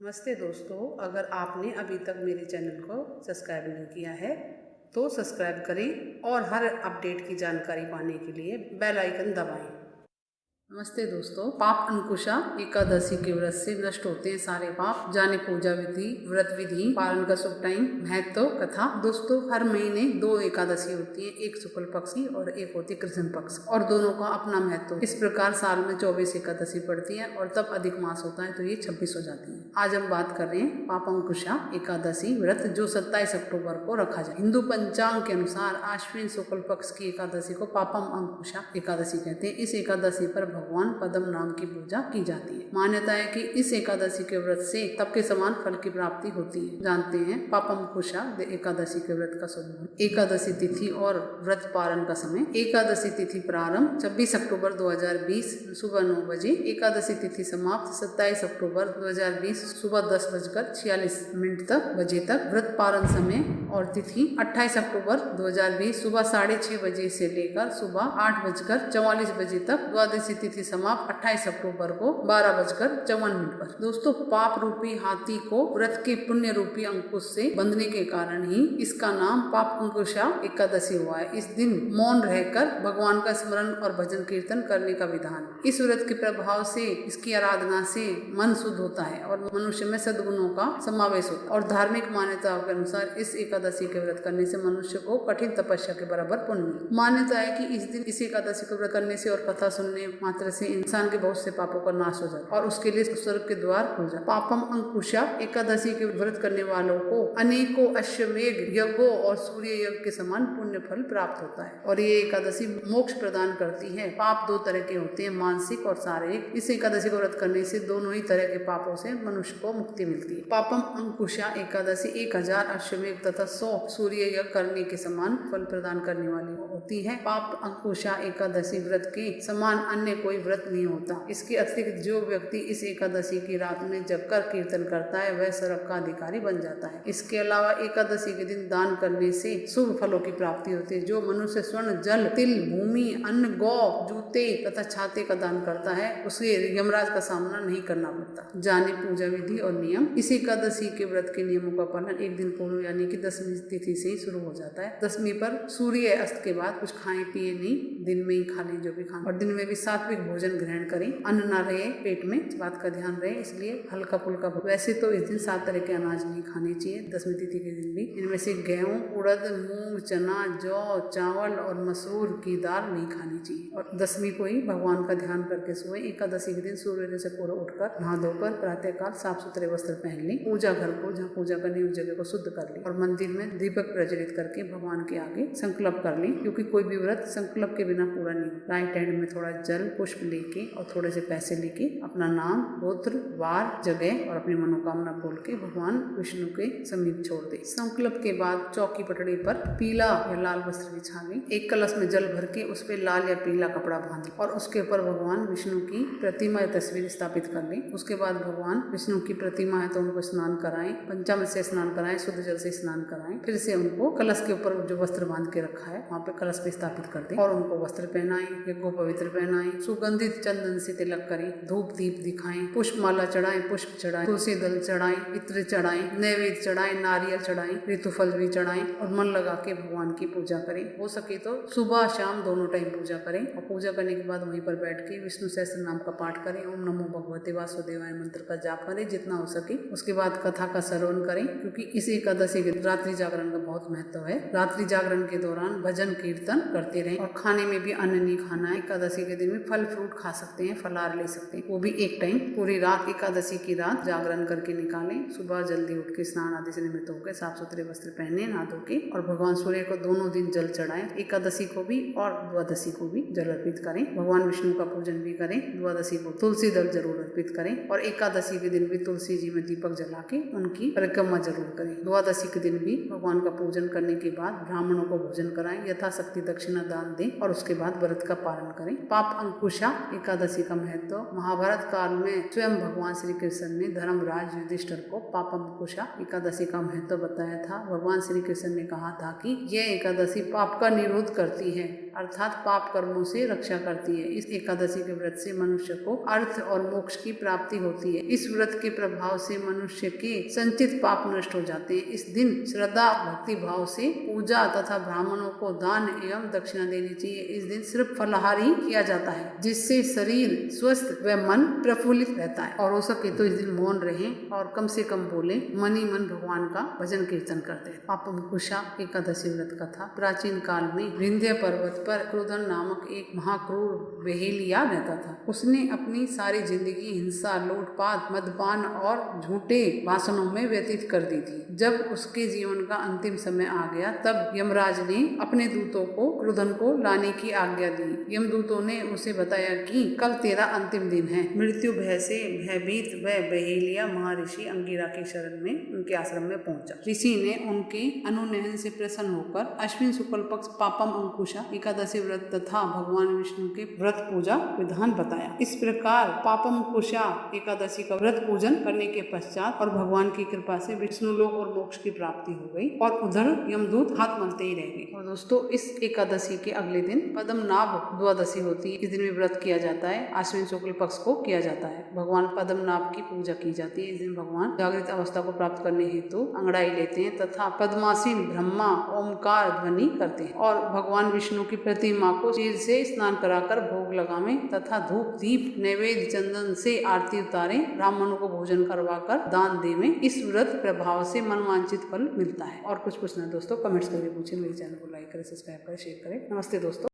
नमस्ते दोस्तों, अगर आपने अभी तक मेरे चैनल को सब्सक्राइब नहीं किया है तो सब्सक्राइब करें और हर अपडेट की जानकारी पाने के लिए बेल आइकन दबाएं। नमस्ते दोस्तों, पाप अंकुशा एकादशी के व्रत से नष्ट होते हैं सारे पाप। जाने पूजा विधि, व्रत विधि, पालन का शुभ टाइम, महत्व, कथा। दोस्तों, हर महीने 2 एकादशी होती है, एक शुक्ल पक्ष की और एक होती कृष्ण पक्ष, और दोनों का अपना महत्व। इस प्रकार साल में 24 एकादशी पड़ती है और तब अधिक मास होता है तो ये 26 हो जाती है। आज हम बात कर रहे हैं पाप अंकुशा एकादशी व्रत, जो 27 अक्टूबर को रखा जाए। हिंदू पंचांग के अनुसार आश्विन शुक्ल पक्ष की एकादशी को पापम अंकुशा एकादशी कहते हैं। इस एकादशी पर भगवान पद्म नाम की पूजा की जाती है। मान्यता है कि इस एकादशी के व्रत से तप के समान फल की प्राप्ति होती है। जानते हैं पापम कुशा एकादशी के व्रत का शुभ। एकादशी तिथि और व्रत पारण का समय। एकादशी तिथि प्रारंभ 26 अक्टूबर 2020 सुबह 9 बजे। एकादशी तिथि समाप्त 27 अक्टूबर 2020 सुबह 10:46 तक। व्रत पारण समय और तिथि 28 अक्टूबर 2020 सुबह 6:30 बजे से लेकर सुबह 8:44 बजे तक। द्वादशी तिथि समाप्त 28 अक्टूबर को 12:54 पर। दोस्तों, पाप रूपी हाथी को व्रत के पुण्य रूपी अंकुश से बंधने के कारण ही इसका नाम पाप अंकुशा एकादशी हुआ है। इस दिन मौन रहकर भगवान का स्मरण और भजन कीर्तन करने का विधान। इस व्रत के प्रभाव से, इसकी आराधना से मन शुद्ध होता है और मनुष्य में सद्गुणों का समावेश होता है। और धार्मिक मान्यताओं के अनुसार इस एकादशी के व्रत करने से मनुष्य को कठिन तपस्या के बराबर पुण्य। मान्यता है कि इस दिन इस एकादशी को व्रत करने से और कथा सुनने मात्र से इंसान के बहुत से पापों का नाश हो जाता है और उसके लिए स्वर्ग के द्वार खुल जाते। पापम अंकुशा एकादशी के व्रत करने वालों को अनेकों अश्वमेघ यज्ञों और सूर्य यज्ञ के समान पुण्य फल प्राप्त होता है। और ये एकादशी मोक्ष प्रदान करती है। पाप 2 तरह के होते हैं, मानसिक और शारीरिक। इस एकादशी को व्रत करने से दोनों ही तरह के पापों से मनुष्य को मुक्ति मिलती है। पापम अंकुशा एकादशी 1000 अश्वमेघ तथा 100 सूर्य यज्ञ करने के समान फल प्रदान करने वाली होती है। पाप अंकुशा एकादशी व्रत के समान अन्य कोई व्रत नहीं होता। इसके अतिरिक्त जो व्यक्ति इस एकादशी की रात में जगकर कीर्तन करता है वह स्वर्ग का अधिकारी बन जाता है। इसके अलावा एकादशी के दिन दान करने से शुभ फलों की प्राप्ति होती है। जो मनुष्य स्वर्ण, जल, तिल, भूमि, अन्न, गौ, जूते तथा छाते का दान करता है उसे यमराज का सामना नहीं करना पड़ता। जाने पूजा विधि और नियम। इस एकादशी के व्रत के नियमों का पालन एक दिन पूर्व यानी कि 10वीं तिथि से ही शुरू हो जाता है। 10वीं पर सूर्य अस्त के बाद कुछ खाए पिए नहीं, दिन में ही खा लें जो भी खाना, और दिन में भी सात्विक भोजन ग्रहण करें। अन्न ना रहे पेट में, इस बात का ध्यान रहे, इसलिए हल्का फुल्का। वैसे तो इस दिन 7 तरह के अनाज नहीं खाने चाहिए 10वीं तिथि के दिन भी। इनमें से गेहूं, उड़द, मूंग, चना, जौ, चावल और मसूर की दाल नहीं खानी चाहिए। और 10वीं को ही भगवान का ध्यान करके सोए। एकादशी के दिन सूर्योदय से पूर्व उठकर नहा धोकर प्रातःकाल साफ सुथरे वस्त्र पहन लें। पूजा घर को, जहाँ पूजा करनी उस जगह को शुद्ध कर लें और मंदिर में दीपक प्रज्वलित करके भगवान के आगे संकल्प कर लें, क्योंकि कोई भी व्रत संकल्प के बिना पूरा नहीं होता। राइट हैंड में थोड़ा जल, पुष्प लेके और थोड़े से पैसे लेके अपना नाम, गोत्र, वार, जगह और अपनी मनोकामना बोल के भगवान विष्णु के समीप छोड़ दे। संकल्प के बाद चौकी पटड़ी पर पीला या लाल वस्त्र बिछा लें। एक कलश में जल भर के उस पर लाल या पीला कपड़ा बांधे और उसके ऊपर भगवान विष्णु की प्रतिमा या तस्वीर स्थापित कर लें। उसके बाद भगवान विष्णु की प्रतिमा है तो उनको स्नान कराएं, पंचामृत से स्नान कराएं, शुद्ध जल से स्नान कराएं। फिर से उनको कलश के ऊपर जो वस्त्र बांध के रखा है वहाँ पे कलश पे स्थापित कर दें और उनको वस्त्र पहनाएं, यज्ञ पवित्र पहनाएं, सुगंधित चंदन से तिलक करें, धूप दीप दिखाएं, पुष्प माला चढ़ाएं, पुष्प चढ़ाएं, तुलसी दल चढ़ाएं, इत्र चढ़ाएं, नैवेद्य चढ़ाएं, नारियल चढ़ाएं, ऋतुफल भी चढ़ाएं और मन लगा के भगवान की पूजा करें। हो सके तो सुबह शाम दोनों टाइम पूजा करें और पूजा करने के बाद वहीं पर बैठ के विष्णु सहस्त्र नाम का पाठ करें। ओम नमो भगवते वासुदेवाय मंत्र का जाप करें जितना हो सके। उसके बाद कथा का श्रवण करें, क्योंकि इस एकादशी के रात्रि जागरण का बहुत महत्व है। रात्रि जागरण के दौरान भजन कीर्तन करते रहें और खाने में भी अन्न नहीं खाना है। एकादशी के दिन में फल फ्रूट खा सकते हैं, फलाहार ले सकते हैं, वो भी एक टाइम। पूरी रात एकादशी की रात जागरण करके निकालें। सुबह जल्दी उठ के स्नान आदि से निवृत्त होकर साफ सुथरे वस्त्र पहने, नहा धो के, और भगवान सूर्य को दोनों दिन जल चढ़ाएं। एकादशी को भी और द्वादशी को भी जल अर्पित करें। भगवान विष्णु का पूजन भी करें। द्वादशी को तुलसी दल जरूर अर्पित करें और एकादशी के दिन भी तुलसी जी में दीपक जला के उनकी परिक्रमा जरूर करें। द्वादशी के दिन भी भगवान का पूजन करने के बाद ब्राह्मणों को भोजन कराएं, यथाशक्ति दक्षिणा दान दें और उसके बाद व्रत का पालन करें। पाप अंकुशा एकादशी का महत्व। महाभारत काल में स्वयं भगवान श्री कृष्ण ने धर्मराज युधिष्ठिर को पाप अंकुशा एकादशी का महत्व बताया था। भगवान श्री कृष्ण ने कहा था कि यह एकादशी पाप का निरोध करती है अर्थात पाप कर्मों से रक्षा करती है। इस एकादशी के व्रत से मनुष्य को अर्थ और मोक्ष की प्राप्ति होती है। इस व्रत के प्रभाव से मनुष्य के संचित पाप नष्ट हो जाते हैं। इस दिन श्रद्धा भक्ति भाव से पूजा तथा ब्राह्मणों को दान एवं दक्षिणा देनी चाहिए। इस दिन सिर्फ फलाहारी किया जाता है, जिससे शरीर स्वस्थ व मन प्रफुल्लित रहता है। और हो सके तो इस दिन मौन रहें और कम से कम बोले, मन ही मन भगवान का भजन कीर्तन करते हैं। पापमकुशा एकादशी व्रत कथा। प्राचीन काल में विंध्य पर्वत पर क्रुधन नामक एक महाक्रूर बहेलिया रहता था। उसने अपनी सारी जिंदगी हिंसा, लूटपाट, मदपान और झूठे भाषणों में व्यतीत कर दी थी। जब उसके जीवन का अंतिम समय आ गया, तब यमराज ने अपने दूतों को क्रुधन को लाने की आज्ञा दी। यमदूतों ने उसे बताया कि कल तेरा अंतिम दिन है। मृत्यु भय से भयभीत वह बहेलिया महर्षि अंगिरा के शरण में उनके आश्रम में पहुंचा। ऋषि ने उनके अनुनयन से प्रसन्न होकर अश्विन शुक्ल पक्ष पापम अंकुशा एकादशी व्रत तथा भगवान विष्णु के व्रत पूजा विधान बताया। इस प्रकार पापम कुशा एकादशी का व्रत पूजन करने के पश्चात और भगवान की कृपा से विष्णु लोक और मोक्ष की प्राप्ति हो गई और उधर यमदूत हाथ मलते ही रह गए। और दोस्तों, इस एकादशी के अगले दिन पद्मनाभ द्वादशी होती है। इस दिन में व्रत किया जाता है। आश्विन शुक्ल पक्ष को किया जाता है। भगवान पद्मनाभ की पूजा की जाती है। इस दिन भगवान जागृत अवस्था को प्राप्त करने हेतु अंगड़ाई लेते हैं तथा पद्मासीन ब्रह्मा ओमकार ध्वनि करते हैं और भगवान विष्णु की प्रतिमा को क्षीर से स्नान कराकर भोग लगावे तथा धूप दीप नैवेद्य चंदन से आरती उतारे, ब्राह्मणों को भोजन करवाकर दान देवे। इस व्रत प्रभाव से मनवांछित फल मिलता है। और कुछ पूछना दोस्तों कमेंट्स करके पूछे। मेरे चैनल को लाइक करें, सब्सक्राइब करें, शेयर करें। नमस्ते दोस्तों।